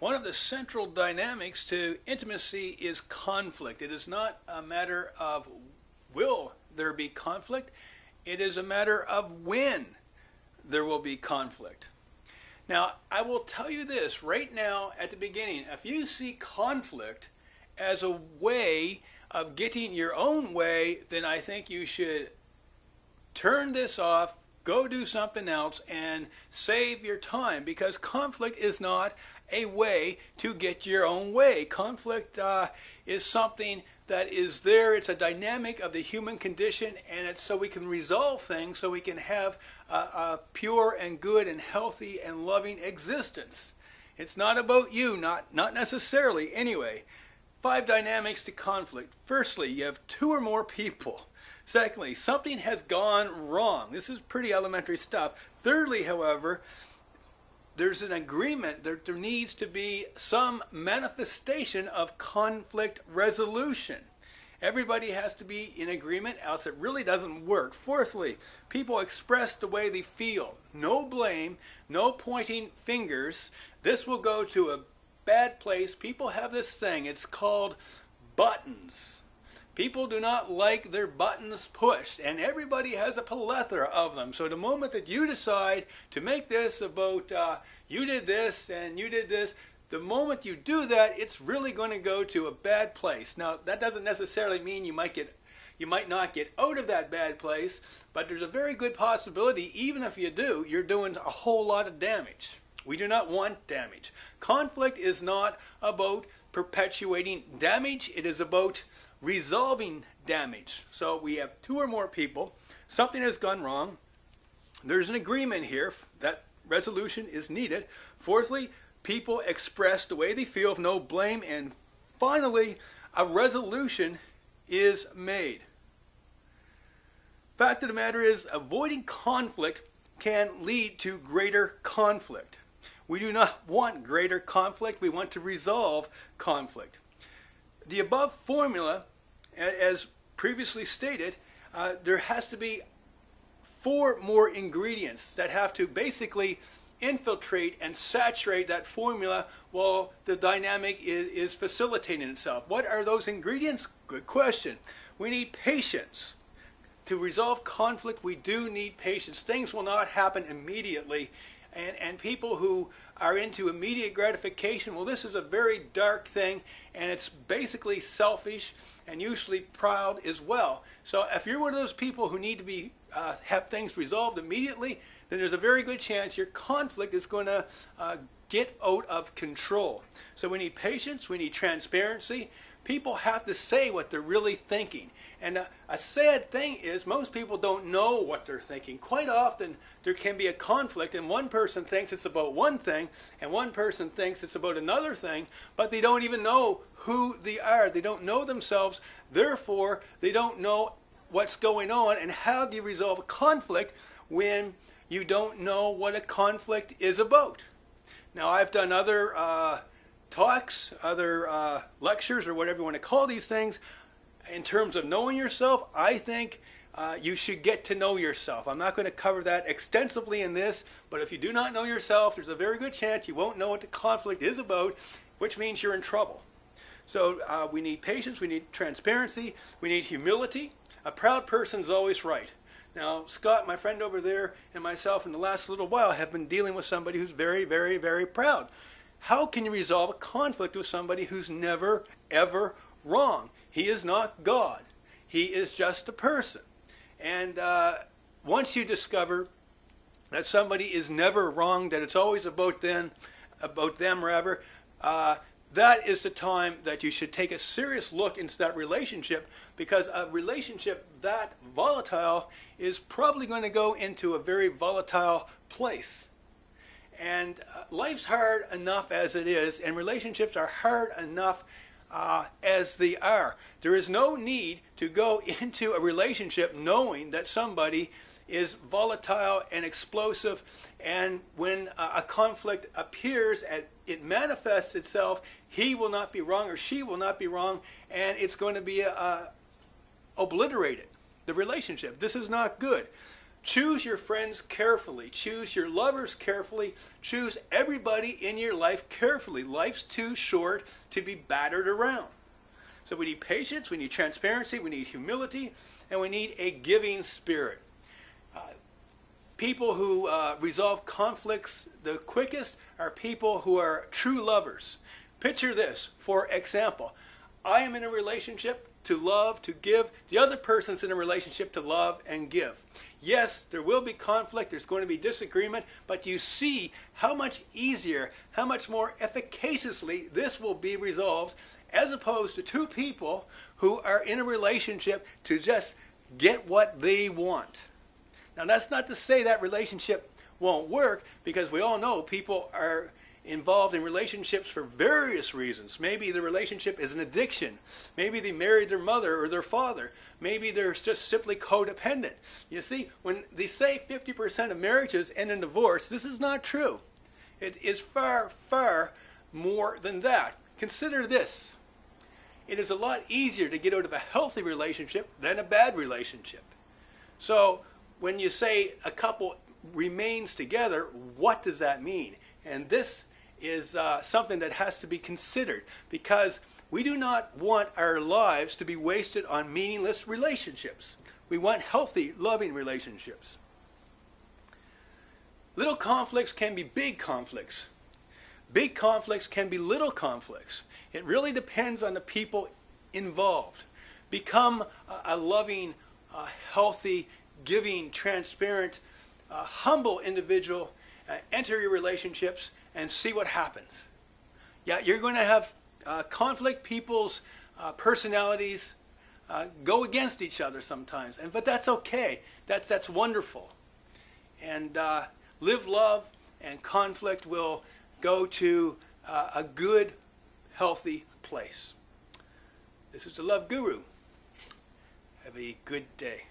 One of the central dynamics to intimacy is conflict. It is not a matter of will there be conflict, it is a matter of when there will be conflict. Now, I will tell you this right now at the beginning. If you see conflict as a way of getting your own way, then I think you should turn this off, go do something else, and save your time, because conflict is not a way to get your own way. Conflict is something that is there. It's a dynamic of the human condition, and it's so we can resolve things, so we can have a pure and good and healthy and loving existence. It's not about you, not necessarily anyway. 5 dynamics to conflict. Firstly, you have 2 or more people. Secondly, something has gone wrong. This is pretty elementary stuff. Thirdly, however, there's an agreement. There needs to be some manifestation of conflict resolution. Everybody has to be in agreement, else it really doesn't work. Fourthly, people express the way they feel. No blame, no pointing fingers. This will go to a bad place. People have this thing. It's called buttons. People do not like their buttons pushed, and everybody has a plethora of them. So the moment that you decide to make this about you did this and you did this, the moment you do that, it's really going to go to a bad place. Now, that doesn't necessarily mean you might not get out of that bad place, but there's a very good possibility, even if you do, you're doing a whole lot of damage. We do not want damage. Conflict is not about perpetuating damage. It is about resolving damage. So we have 2 or more people. Something has gone wrong. There's an agreement here that resolution is needed. Fourthly, people express the way they feel with no blame. And finally, a resolution is made. Fact of the matter is, avoiding conflict can lead to greater conflict. We do not want greater conflict. We want to resolve conflict. The above formula, as previously stated, there has to be 4 more ingredients that have to basically infiltrate and saturate that formula while the dynamic is facilitating itself. What are those ingredients? Good question. We need patience. To resolve conflict, we do need patience. Things will not happen immediately. And people who are into immediate gratification, well, this is a very dark thing, and it's basically selfish and usually proud as well. So if you're one of those people who need to have things resolved immediately, then there's a very good chance your conflict is going to get out of control. So we need patience, we need transparency. People have to say what they're really thinking. And a sad thing is most people don't know what they're thinking. Quite often there can be a conflict and one person thinks it's about one thing and one person thinks it's about another thing, but they don't even know who they are. They don't know themselves. Therefore, they don't know what's going on. And how do you resolve a conflict when you don't know what a conflict is about? Now, I've done other talks, other lectures, or whatever you want to call these things. In terms of knowing yourself, I think you should get to know yourself. I'm not going to cover that extensively in this, but if you do not know yourself, there's a very good chance you won't know what the conflict is about, which means you're in trouble. So we need patience, we need transparency, we need humility. A proud person's always right. Now, Scott, my friend over there, and myself in the last little while have been dealing with somebody who's very, very, very proud. How can you resolve a conflict with somebody who's never, ever wrong? He is not God. He is just a person. And once you discover that somebody is never wrong, that it's always about them rather, that is the time that you should take a serious look into that relationship, because a relationship that volatile is probably going to go into a very volatile place. And life's hard enough as it is, and relationships are hard enough as they are. There is no need to go into a relationship knowing that somebody is volatile and explosive, and when a conflict appears and it manifests itself, he will not be wrong or she will not be wrong, and it's going to be obliterated, the relationship. This is not good. Choose your friends carefully. Choose your lovers carefully. Choose everybody in your life carefully. Life's too short to be battered around. So we need patience, we need transparency, we need humility, and we need a giving spirit. People who resolve conflicts the quickest are people who are true lovers. Picture this, for example. I am in a relationship to love, to give. The other person's in a relationship to love and give. Yes, there will be conflict, there's going to be disagreement, but you see how much easier, how much more efficaciously this will be resolved as opposed to two people who are in a relationship to just get what they want. Now, that's not to say that relationship won't work, because we all know people are involved in relationships for various reasons. Maybe the relationship is an addiction. Maybe they married their mother or their father. Maybe they're just simply codependent. You see, when they say 50% of marriages end in divorce, this is not true. It is far, far more than that. Consider this. It is a lot easier to get out of a healthy relationship than a bad relationship. So when you say a couple remains together, what does that mean? And this is something that has to be considered, because we do not want our lives to be wasted on meaningless relationships. We want healthy, loving relationships. Little conflicts can be big conflicts. Big conflicts can be little conflicts. It really depends on the people involved. Become a loving, healthy, giving, transparent, humble individual. Enter your relationships and see what happens. Yeah, you're going to have conflict. People's personalities go against each other sometimes, but that's okay. That's wonderful. And live love, and conflict will go to a good, healthy place. This is the Love Guru. Have a good day.